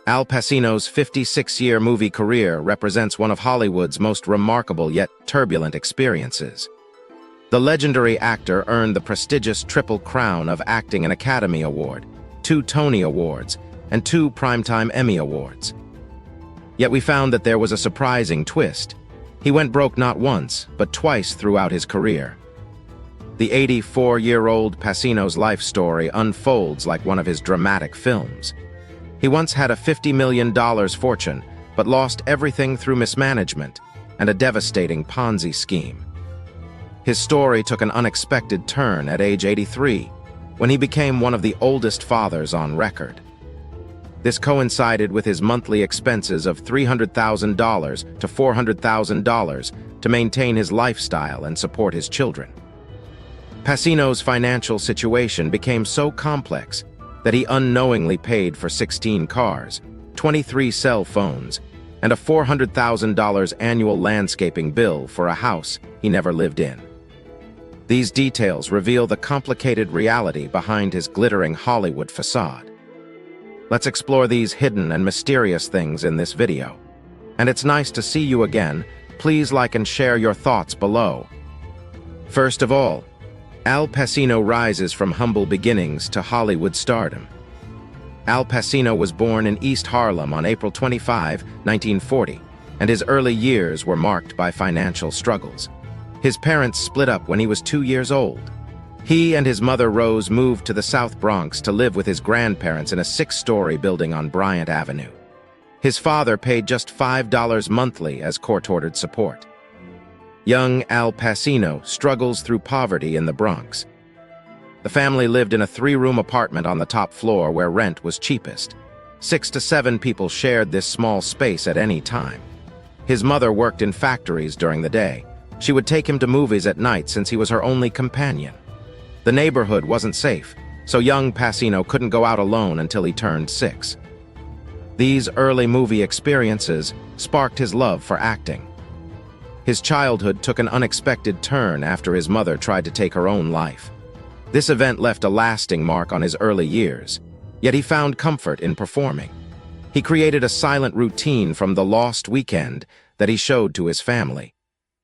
Al Pacino's 56-year movie career represents one of Hollywood's most remarkable yet turbulent experiences. The legendary actor earned the prestigious Triple Crown of Acting and Academy Award, 2 Tony Awards, and 2 Primetime Emmy Awards. Yet we found that there was a surprising twist. He went broke not once, but twice throughout his career. The 84-year-old Pacino's life story unfolds like one of his dramatic films. He once had a $50 million fortune, but lost everything through mismanagement and a devastating Ponzi scheme. His story took an unexpected turn at age 83, when he became one of the oldest fathers on record. This coincided with his monthly expenses of $300,000 to $400,000 to maintain his lifestyle and support his children. Pacino's financial situation became so complex that he unknowingly paid for 16 cars, 23 cell phones, and a $400,000 annual landscaping bill for a house he never lived in. These details reveal the complicated reality behind his glittering Hollywood facade. Let's explore these hidden and mysterious things in this video. And it's nice to see you again. Please like and share your thoughts below. First of all, Al Pacino rises from humble beginnings to Hollywood stardom. Al Pacino was born in East Harlem on April 25, 1940, and his early years were marked by financial struggles. His parents split up when he was 2 years old. He and his mother Rose moved to the South Bronx to live with his grandparents in a 6-story building on Bryant Avenue. His father paid just $5 monthly as court-ordered support. Young Al Pacino struggles through poverty in the Bronx. The family lived in a 3-room apartment on the top floor where rent was cheapest. 6 to 7 people shared this small space at any time. His mother worked in factories during the day. She would take him to movies at night since he was her only companion. The neighborhood wasn't safe, so young Pacino couldn't go out alone until he turned 6. These early movie experiences sparked his love for acting. His childhood took an unexpected turn after his mother tried to take her own life. This event left a lasting mark on his early years, yet he found comfort in performing. He created a silent routine from The Lost Weekend that he showed to his family.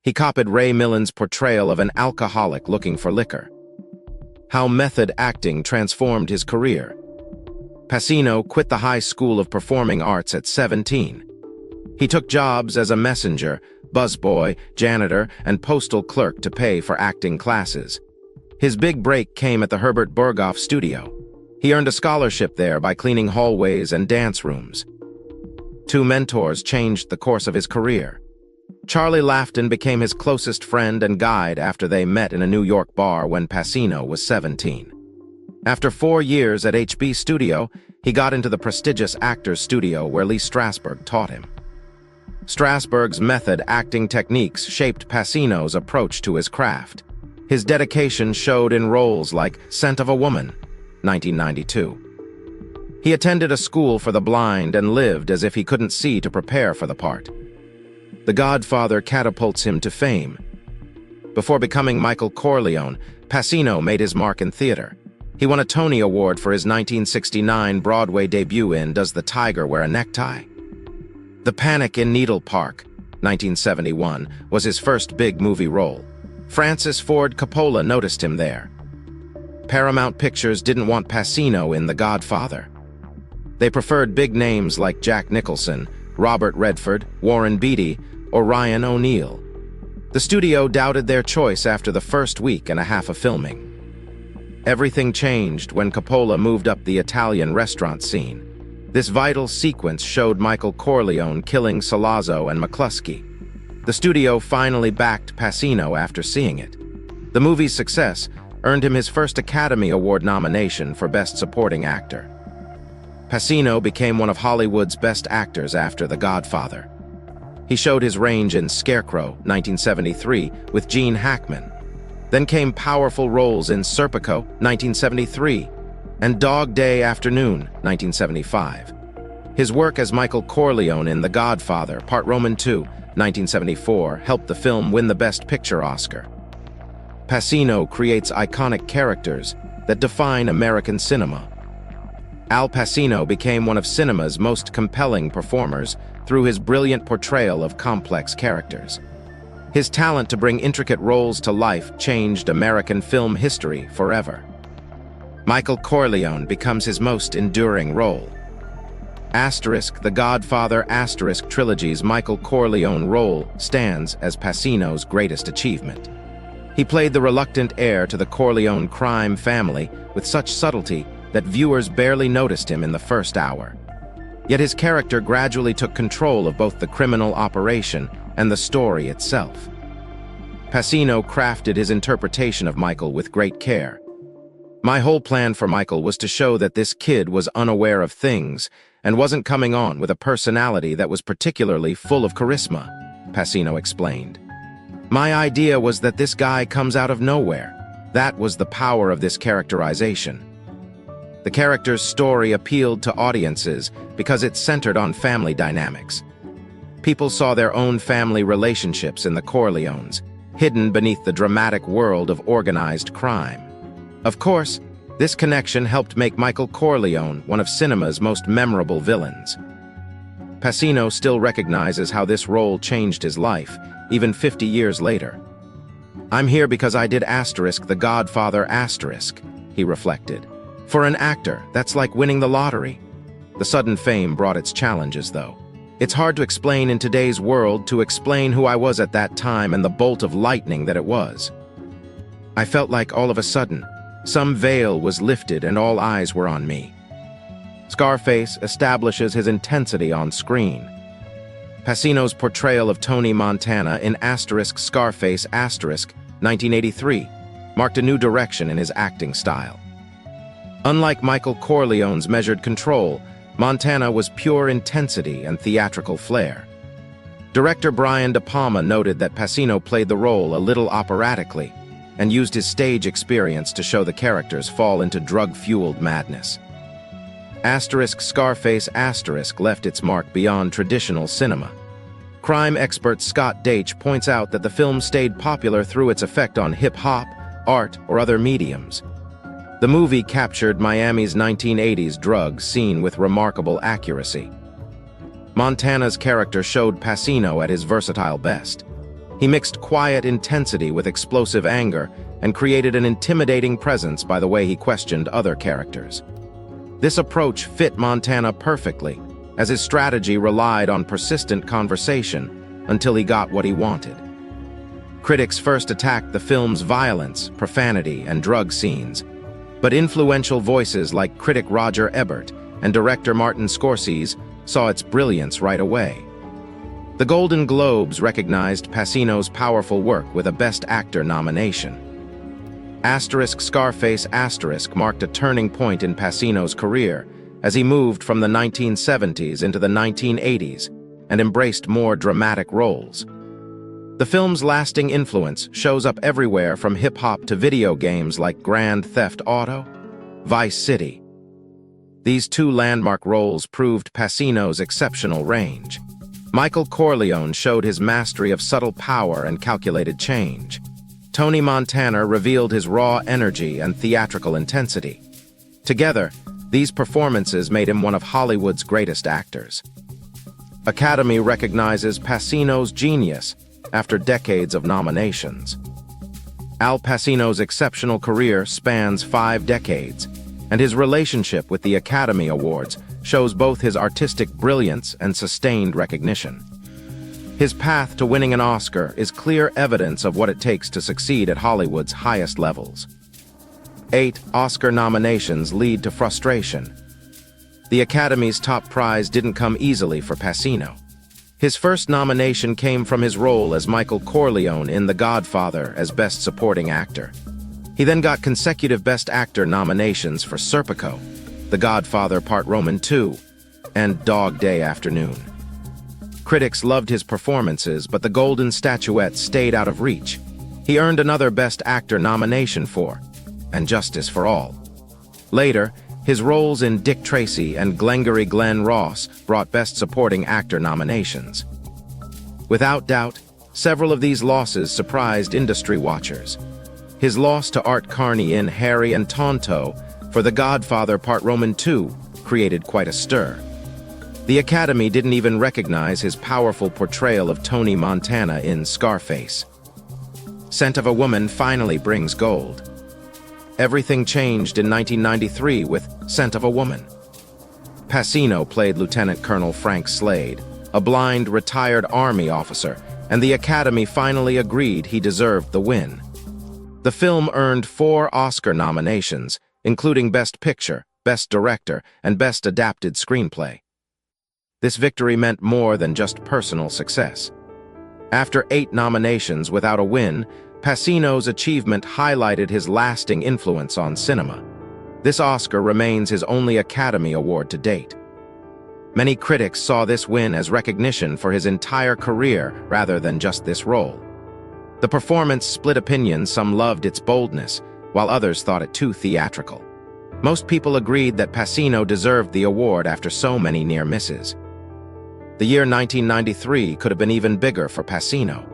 He copied Ray Milland's portrayal of an alcoholic looking for liquor. How method acting transformed his career. Pacino quit the High School of Performing Arts at 17. He took jobs as a messenger, busboy, janitor, and postal clerk to pay for acting classes. His big break came at the Herbert Berghoff studio. He earned a scholarship there by cleaning hallways and dance rooms. 2 mentors changed the course of his career. Charlie Laughton became his closest friend and guide after they met in a New York bar when Pacino was 17. After 4 years at HB Studio, he got into the prestigious Actors Studio where Lee Strasberg taught him. Strasberg's method acting techniques shaped Pacino's approach to his craft. His dedication showed in roles like Scent of a Woman, 1992. He attended a school for the blind and lived as if he couldn't see to prepare for the part. The Godfather catapults him to fame. Before becoming Michael Corleone, Pacino made his mark in theater. He won a Tony Award for his 1969 Broadway debut in Does the Tiger Wear a Necktie? The Panic in Needle Park, 1971, was his first big movie role. Francis Ford Coppola noticed him there. Paramount Pictures didn't want Pacino in The Godfather. They preferred big names like Jack Nicholson, Robert Redford, Warren Beatty, or Ryan O'Neal. The studio doubted their choice after the first week and a half of filming. Everything changed when Coppola moved up the Italian restaurant scene. This vital sequence showed Michael Corleone killing Sollozzo and McCluskey. The studio finally backed Pacino after seeing it. The movie's success earned him his first Academy Award nomination for Best Supporting Actor. Pacino became one of Hollywood's best actors after The Godfather. He showed his range in Scarecrow, 1973, with Gene Hackman. Then came powerful roles in Serpico, 1973, and Dog Day Afternoon, 1975. His work as Michael Corleone in The Godfather, Part Roman II, 1974, helped the film win the Best Picture Oscar. Pacino creates iconic characters that define American cinema. Al Pacino became one of cinema's most compelling performers through his brilliant portrayal of complex characters. His talent to bring intricate roles to life changed American film history forever. Michael Corleone becomes his most enduring role. The Godfather trilogy's Michael Corleone role stands as Pacino's greatest achievement. He played the reluctant heir to the Corleone crime family with such subtlety that viewers barely noticed him in the first hour. Yet his character gradually took control of both the criminal operation and the story itself. Pacino crafted his interpretation of Michael with great care. "My whole plan for Michael was to show that this kid was unaware of things and wasn't coming on with a personality that was particularly full of charisma," Pacino explained. "My idea was that this guy comes out of nowhere. That was the power of this characterization." The character's story appealed to audiences because it centered on family dynamics. People saw their own family relationships in the Corleones, hidden beneath the dramatic world of organized crime. Of course, this connection helped make Michael Corleone one of cinema's most memorable villains. Pacino still recognizes how this role changed his life, even 50 years later. "I'm here because I did The Godfather he reflected. "For an actor, that's like winning the lottery." The sudden fame brought its challenges, though. It's hard to explain in today's world to explain who I was at that time and the bolt of lightning that it was. I felt like all of a sudden, some veil was lifted and all eyes were on me. Scarface establishes his intensity on screen. Pacino's portrayal of Tony Montana in Scarface 1983 marked a new direction in his acting style. Unlike Michael Corleone's measured control, Montana was pure intensity and theatrical flair. Director Brian De Palma noted that Pacino played the role a little operatically and used his stage experience to show the characters fall into drug-fueled madness. Scarface left its mark beyond traditional cinema. Crime expert Scott Deitch points out that the film stayed popular through its effect on hip-hop, art, or other mediums. The movie captured Miami's 1980s drug scene with remarkable accuracy. Montana's character showed Pacino at his versatile best. He mixed quiet intensity with explosive anger and created an intimidating presence by the way he questioned other characters. This approach fit Montana perfectly, as his strategy relied on persistent conversation until he got what he wanted. Critics first attacked the film's violence, profanity, and drug scenes, but influential voices like critic Roger Ebert and director Martin Scorsese saw its brilliance right away. The Golden Globes recognized Pacino's powerful work with a Best Actor nomination. Scarface marked a turning point in Pacino's career as he moved from the 1970s into the 1980s and embraced more dramatic roles. The film's lasting influence shows up everywhere from hip-hop to video games like Grand Theft Auto, Vice City. These two landmark roles proved Pacino's exceptional range. Michael Corleone showed his mastery of subtle power and calculated change. Tony Montana revealed his raw energy and theatrical intensity. Together, these performances made him one of Hollywood's greatest actors. Academy recognizes Pacino's genius after decades of nominations. Al Pacino's exceptional career spans 5 decades, and his relationship with the Academy Awards shows both his artistic brilliance and sustained recognition. His path to winning an Oscar is clear evidence of what it takes to succeed at Hollywood's highest levels. 8 Oscar nominations lead to frustration. The Academy's top prize didn't come easily for Pacino. His first nomination came from his role as Michael Corleone in The Godfather as Best Supporting Actor. He then got consecutive Best Actor nominations for Serpico, The Godfather Part Roman II, and Dog Day Afternoon. Critics loved his performances, but the Golden Statuette stayed out of reach. He earned another Best Actor nomination for And Justice for All. Later, his roles in Dick Tracy and Glengarry Glen Ross brought Best Supporting Actor nominations. Without doubt, several of these losses surprised industry watchers. His loss to Art Carney in Harry and Tonto for The Godfather Part Roman II created quite a stir. The Academy didn't even recognize his powerful portrayal of Tony Montana in Scarface. Scent of a Woman finally brings gold. Everything changed in 1993 with Scent of a Woman. Pacino played Lieutenant Colonel Frank Slade, a blind, retired Army officer, and the Academy finally agreed he deserved the win. The film earned 4 Oscar nominations, including Best Picture, Best Director, and Best Adapted Screenplay. This victory meant more than just personal success. After 8 nominations without a win, Pacino's achievement highlighted his lasting influence on cinema. This Oscar remains his only Academy Award to date. Many critics saw this win as recognition for his entire career rather than just this role. The performance split opinions. Some loved its boldness, while others thought it too theatrical. Most people agreed that Pacino deserved the award after so many near misses. The year 1993 could have been even bigger for Pacino.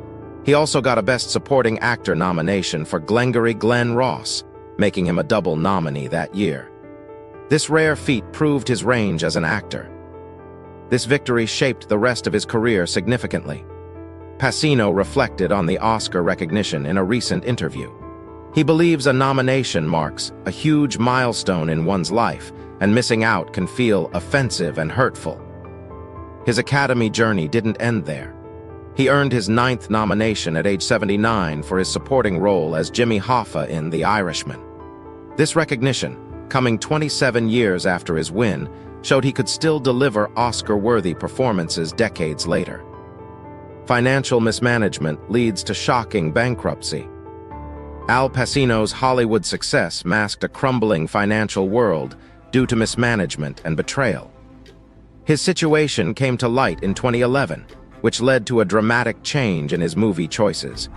He also got a Best Supporting Actor nomination for Glengarry Glen Ross, making him a double nominee that year. This rare feat proved his range as an actor. This victory shaped the rest of his career significantly. Pacino reflected on the Oscar recognition in a recent interview. He believes a nomination marks a huge milestone in one's life, and missing out can feel offensive and hurtful. His Academy journey didn't end there. He earned his 9th nomination at age 79 for his supporting role as Jimmy Hoffa in The Irishman. This recognition, coming 27 years after his win, showed he could still deliver Oscar-worthy performances decades later. Financial mismanagement leads to shocking bankruptcy. Al Pacino's Hollywood success masked a crumbling financial world due to mismanagement and betrayal. His situation came to light in 2011, which led to a dramatic change in his movie choices.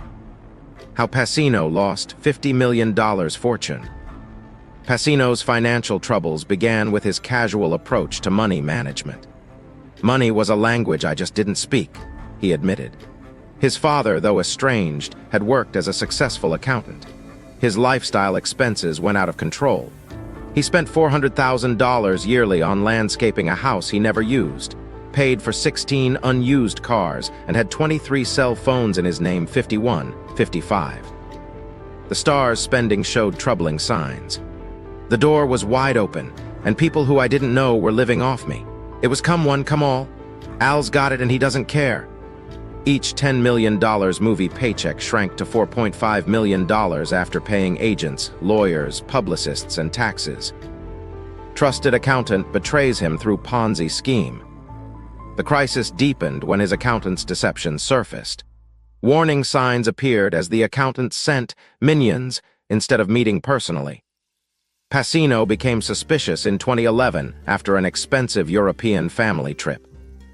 How Pacino lost $50 million fortune. Pacino's financial troubles began with his casual approach to money management. Money was a language I just didn't speak, he admitted. His father, though estranged, had worked as a successful accountant. His lifestyle expenses went out of control. He spent $400,000 yearly on landscaping a house he never used, paid for 16 unused cars, and had 23 cell phones in his name, 55. The star's spending showed troubling signs. The door was wide open, and people who I didn't know were living off me. It was come one, come all. Al's got it and he doesn't care. Each $10 million movie paycheck shrank to $4.5 million after paying agents, lawyers, publicists, and taxes. Trusted accountant betrays him through Ponzi scheme. The crisis deepened when his accountant's deception surfaced. Warning signs appeared as the accountant sent minions instead of meeting personally. Pacino became suspicious in 2011 after an expensive European family trip.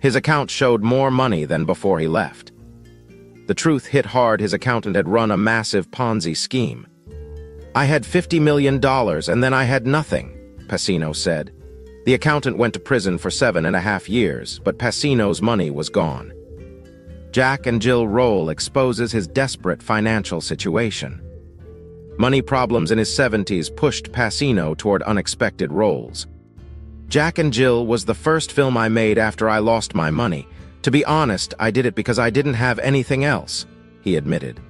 His account showed more money than before he left. The truth hit hard. His accountant had run a massive Ponzi scheme. "I had $50 million and then I had nothing," Pacino said. The accountant went to prison for 7.5 years, but Pacino's money was gone. Jack and Jill Roll exposes his desperate financial situation. Money problems in his 70s pushed Pacino toward unexpected roles. Jack and Jill was the first film I made after I lost my money. To be honest, I did it because I didn't have anything else, he admitted.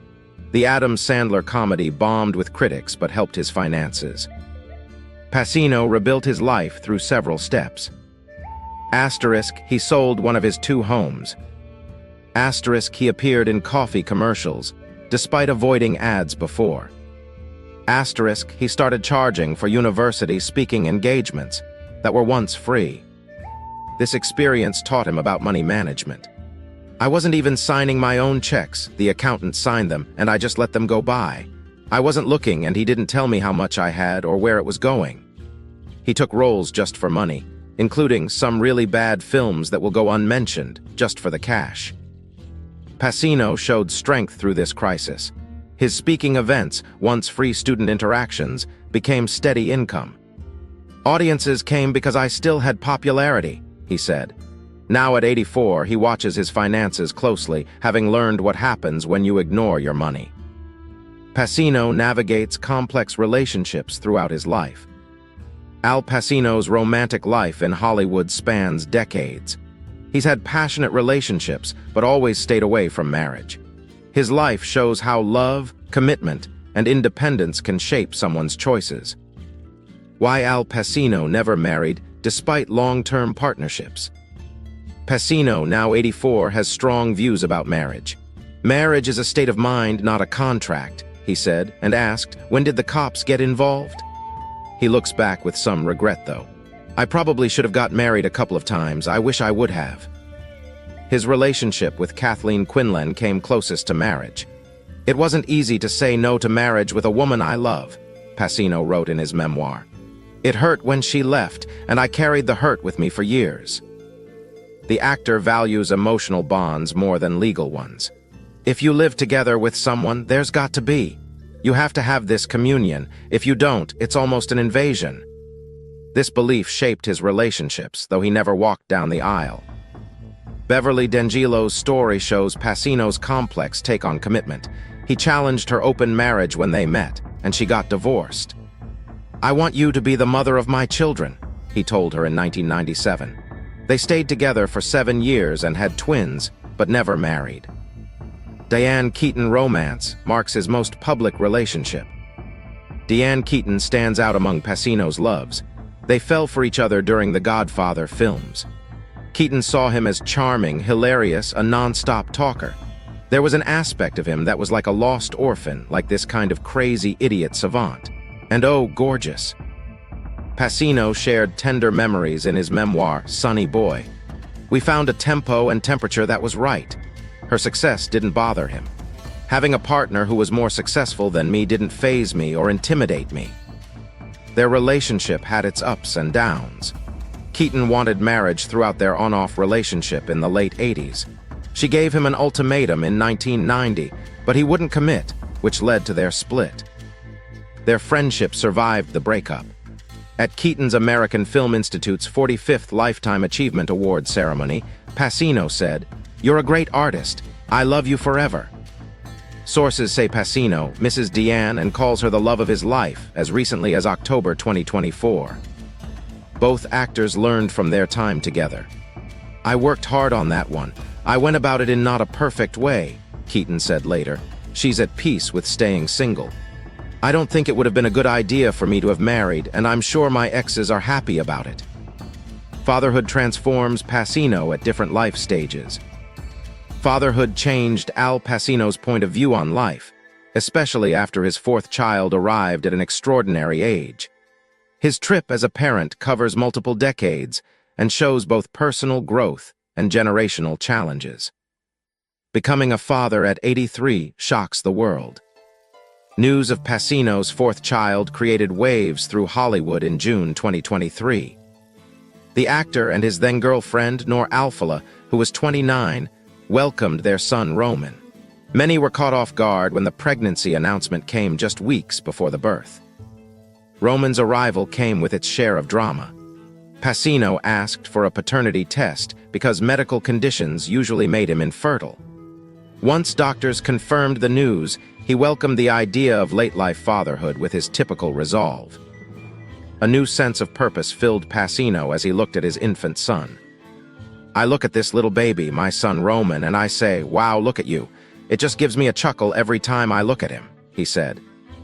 The Adam Sandler comedy bombed with critics but helped his finances. Pacino rebuilt his life through several steps. Asterisk, he sold one of his 2 homes. Asterisk, he appeared in coffee commercials, despite avoiding ads before. Asterisk, he started charging for university speaking engagements that were once free. This experience taught him about money management. "I wasn't even signing my own checks. The accountant signed them, and I just let them go by. I wasn't looking, and he didn't tell me how much I had or where it was going." He took roles just for money, including some really bad films that will go unmentioned, just for the cash. Pacino showed strength through this crisis. His speaking events, once free student interactions, became steady income. "Audiences came because I still had popularity," he said. Now at 84, he watches his finances closely, having learned what happens when you ignore your money. Pacino navigates complex relationships throughout his life. Al Pacino's romantic life in Hollywood spans decades. He's had passionate relationships, but always stayed away from marriage. His life shows how love, commitment, and independence can shape someone's choices. Why Al Pacino never married, despite long-term partnerships. Pacino, now 84, has strong views about marriage. "Marriage is a state of mind, not a contract," he said, and asked, "When did the cops get involved?" He looks back with some regret, though. "I probably should have got married a couple of times. I wish I would have." His relationship with Kathleen Quinlan came closest to marriage. "It wasn't easy to say no to marriage with a woman I love," Pacino wrote in his memoir. "It hurt when she left, and I carried the hurt with me for years." The actor values emotional bonds more than legal ones. If you live together with someone, there's got to be. You have to have this communion. If you don't, it's almost an invasion. This belief shaped his relationships, though he never walked down the aisle. Beverly D'Angelo's story shows Pacino's complex take on commitment. He challenged her open marriage when they met, and she got divorced. "I want you to be the mother of my children," he told her in 1997. They stayed together for 7 years and had twins, but never married. Diane Keaton romance marks his most public relationship. Diane Keaton stands out among Pacino's loves. They fell for each other during the Godfather films. Keaton saw him as charming, hilarious, a non-stop talker. There was an aspect of him that was like a lost orphan, like this kind of crazy idiot savant. And oh, gorgeous. Pacino shared tender memories in his memoir, Sonny Boy. "We found a tempo and temperature that was right. Her success didn't bother him. Having a partner who was more successful than me didn't faze me or intimidate me." Their relationship had its ups and downs. Keaton wanted marriage throughout their on-off relationship in the late 80s. She gave him an ultimatum in 1990, but he wouldn't commit, which led to their split. Their friendship survived the breakup. At Keaton's American Film Institute's 45th Lifetime Achievement Award ceremony, Pacino said, "You're a great artist. I love you forever." Sources say Pacino misses Diane and calls her the love of his life as recently as October 2024. Both actors learned from their time together. "I worked hard on that one. I went about it in not a perfect way," Keaton said later. "She's at peace with staying single. I don't think it would have been a good idea for me to have married, and I'm sure my exes are happy about it." Fatherhood transforms Pacino at different life stages. Fatherhood changed Al Pacino's point of view on life, especially after his 4th child arrived at an extraordinary age. His trip as a parent covers multiple decades and shows both personal growth and generational challenges. Becoming a father at 83 shocks the world. News of Pacino's 4th child created waves through Hollywood in June 2023. The actor and his then-girlfriend, Noor Alfallah, who was 29, welcomed their son Roman. Many were caught off guard when the pregnancy announcement came just weeks before the birth. Roman's arrival came with its share of drama. Pacino asked for a paternity test because medical conditions usually made him infertile. Once doctors confirmed the news, he welcomed the idea of late-life fatherhood with his typical resolve. A new sense of purpose filled Pacino as he looked at his infant son. "I look at this little baby, my son Roman, and I say, wow, look at you. It just gives me a chuckle every time I look at him," he said.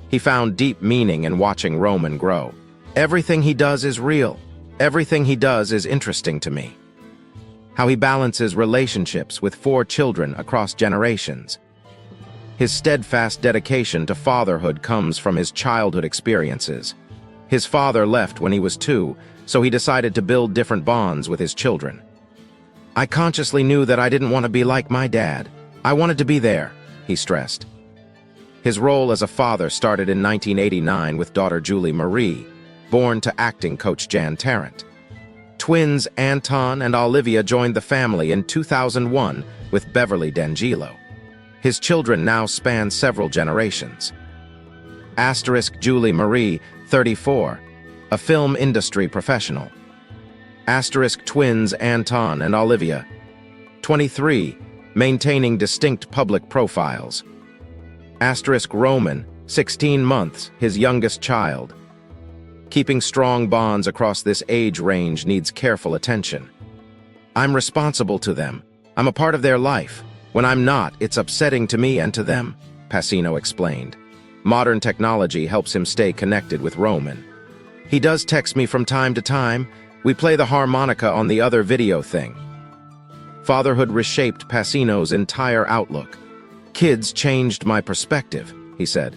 He found deep meaning in watching Roman grow. "Everything he does is real. Everything he does is interesting to me." How he balances relationships with 4 children across generations. His steadfast dedication to fatherhood comes from his childhood experiences. His father left when he was 2, so he decided to build different bonds with his children. "I consciously knew that I didn't want to be like my dad. I wanted to be there," he stressed. His role as a father started in 1989 with daughter Julie Marie, born to acting coach Jan Tarrant. Twins Anton and Olivia joined the family in 2001 with Beverly D'Angelo. His children now span several generations. Julie Marie, 34, a film industry professional. Twins Anton and Olivia, 23, maintaining distinct public profiles. Roman, 16 months, his youngest child. Keeping strong bonds across this age range needs careful attention. I'm responsible to them. I'm a part of their life. When I'm not, it's upsetting to me and to them, Pacino explained. Modern technology helps him stay connected with Roman. He does text me from time to time. We play the harmonica on the other video thing. Fatherhood reshaped Pacino's entire outlook. Kids changed my perspective, he said.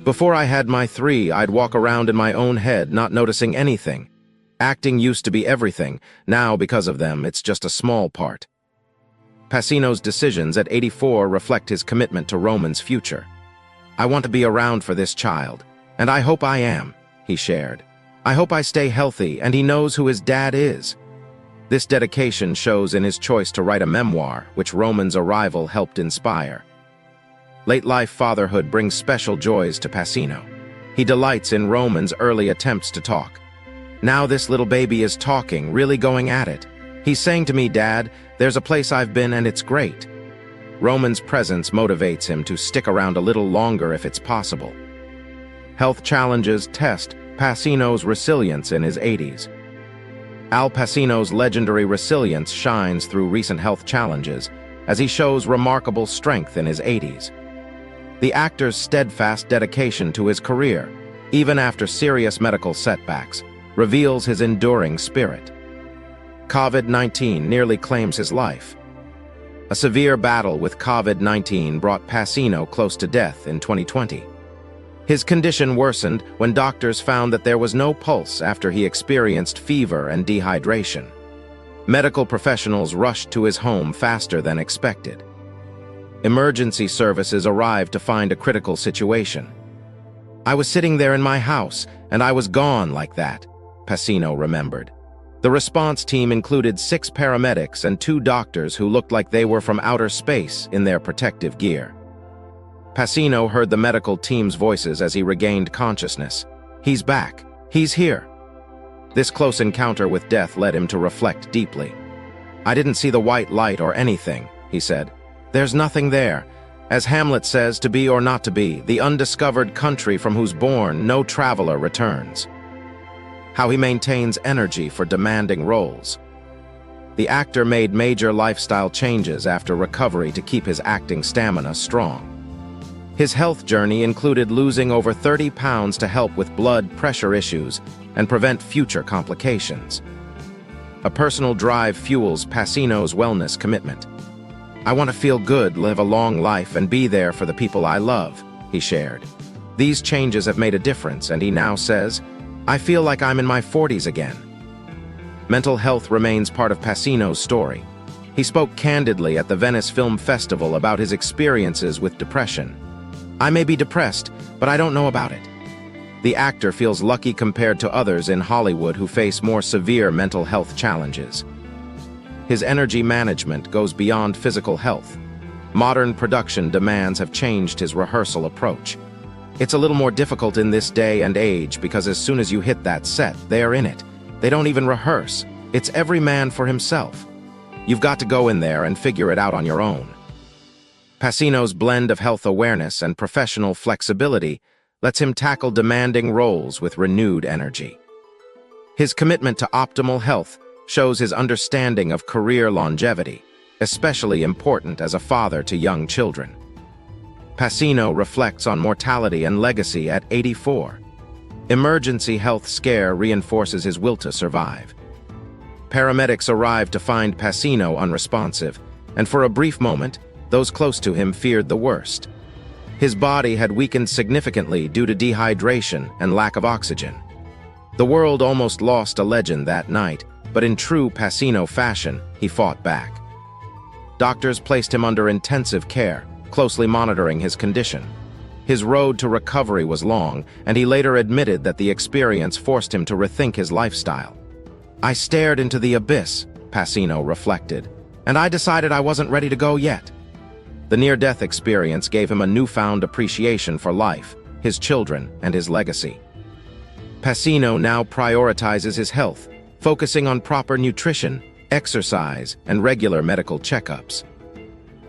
Before I had my 3, I'd walk around in my own head, not noticing anything. Acting used to be everything. Now, because of them, it's just a small part. Pacino's decisions at 84 reflect his commitment to Roman's future. I want to be around for this child, and I hope I am, he shared. I hope I stay healthy, and he knows who his dad is. This dedication shows in his choice to write a memoir, which Roman's arrival helped inspire. Late-life fatherhood brings special joys to Pacino. He delights in Roman's early attempts to talk. Now this little baby is talking, really going at it. He's saying to me, "Dad, there's a place I've been and it's great." Roman's presence motivates him to stick around a little longer if it's possible. Health challenges test Pacino's resilience in his 80s. Al Pacino's legendary resilience shines through recent health challenges as he shows remarkable strength in his 80s. The actor's steadfast dedication to his career, even after serious medical setbacks, reveals his enduring spirit. COVID-19 nearly claims his life. A severe battle with COVID-19 brought Pacino close to death in 2020. His condition worsened when doctors found that there was no pulse after he experienced fever and dehydration. Medical professionals rushed to his home faster than expected. Emergency services arrived to find a critical situation. I was sitting there in my house, and I was gone like that, Pacino remembered. The response team included 6 paramedics and 2 doctors who looked like they were from outer space in their protective gear. Pacino heard the medical team's voices as he regained consciousness. He's back. He's here. This close encounter with death led him to reflect deeply. I didn't see the white light or anything, he said. There's nothing there. As Hamlet says, to be or not to be, the undiscovered country from whose bourne no traveler returns. How he maintains energy for demanding roles. The actor made major lifestyle changes after recovery to keep his acting stamina strong. His health journey included losing over 30 pounds to help with blood pressure issues and prevent future complications. A personal drive fuels Pacino's wellness commitment. I want to feel good, live a long life, and be there for the people I love, he shared. These changes have made a difference, and he now says, I feel like I'm in my 40s again. Mental health remains part of Pacino's story. He spoke candidly at the Venice Film Festival about his experiences with depression. I may be depressed, but I don't know about it. The actor feels lucky compared to others in Hollywood who face more severe mental health challenges. His energy management goes beyond physical health. Modern production demands have changed his rehearsal approach. It's a little more difficult in this day and age because as soon as you hit that set, they are in it. They don't even rehearse. It's every man for himself. You've got to go in there and figure it out on your own. Pacino's blend of health awareness and professional flexibility lets him tackle demanding roles with renewed energy. His commitment to optimal health shows his understanding of career longevity, especially important as a father to young children. Pacino reflects on mortality and legacy at 84. Emergency health scare reinforces his will to survive. Paramedics arrived to find Pacino unresponsive, and for a brief moment, those close to him feared the worst. His body had weakened significantly due to dehydration and lack of oxygen. The world almost lost a legend that night, but in true Pacino fashion, he fought back. Doctors placed him under intensive care, closely monitoring his condition. His road to recovery was long, and he later admitted that the experience forced him to rethink his lifestyle. I stared into the abyss, Pacino reflected, and I decided I wasn't ready to go yet. The near-death experience gave him a newfound appreciation for life, his children, and his legacy. Pacino now prioritizes his health, focusing on proper nutrition, exercise, and regular medical checkups.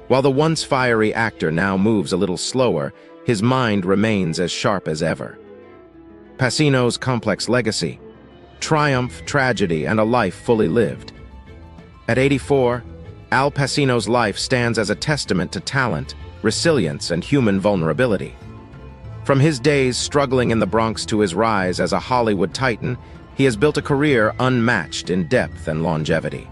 While the once fiery actor now moves a little slower, his mind remains as sharp as ever. Pacino's complex legacy: triumph, tragedy, and a life fully lived. At 84, Al Pacino's life stands as a testament to talent, resilience, and human vulnerability. From his days struggling in the Bronx to his rise as a Hollywood titan, he has built a career unmatched in depth and longevity.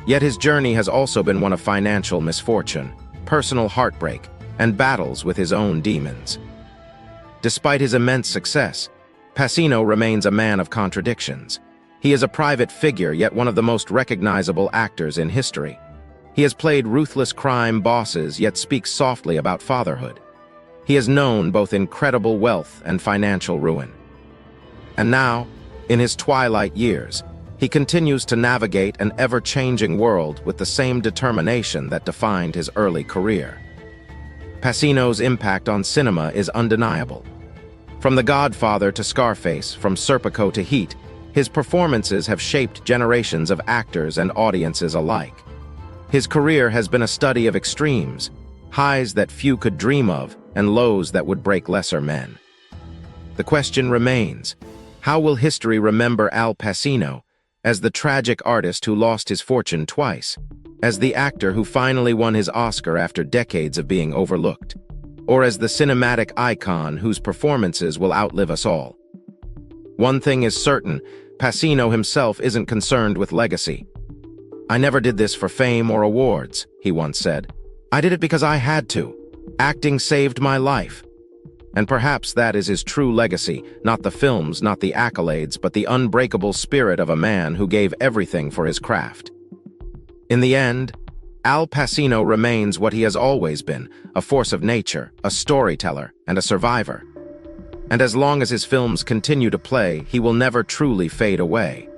Yet his journey has also been one of financial misfortune, personal heartbreak, and battles with his own demons. Despite his immense success, Pacino remains a man of contradictions. He is a private figure, yet one of the most recognizable actors in history. He has played ruthless crime bosses, yet speaks softly about fatherhood. He has known both incredible wealth and financial ruin. And now, in his twilight years, he continues to navigate an ever-changing world with the same determination that defined his early career. Pacino's impact on cinema is undeniable. From The Godfather to Scarface, from Serpico to Heat, his performances have shaped generations of actors and audiences alike. His career has been a study of extremes, highs that few could dream of, and lows that would break lesser men. The question remains, how will history remember Al Pacino, as the tragic artist who lost his fortune twice, as the actor who finally won his Oscar after decades of being overlooked, or as the cinematic icon whose performances will outlive us all? One thing is certain, Pacino himself isn't concerned with legacy. "I never did this for fame or awards," he once said. "I did it because I had to. Acting saved my life." And perhaps that is his true legacy, not the films, not the accolades, but the unbreakable spirit of a man who gave everything for his craft. In the end, Al Pacino remains what he has always been, a force of nature, a storyteller, and a survivor. And as long as his films continue to play, he will never truly fade away.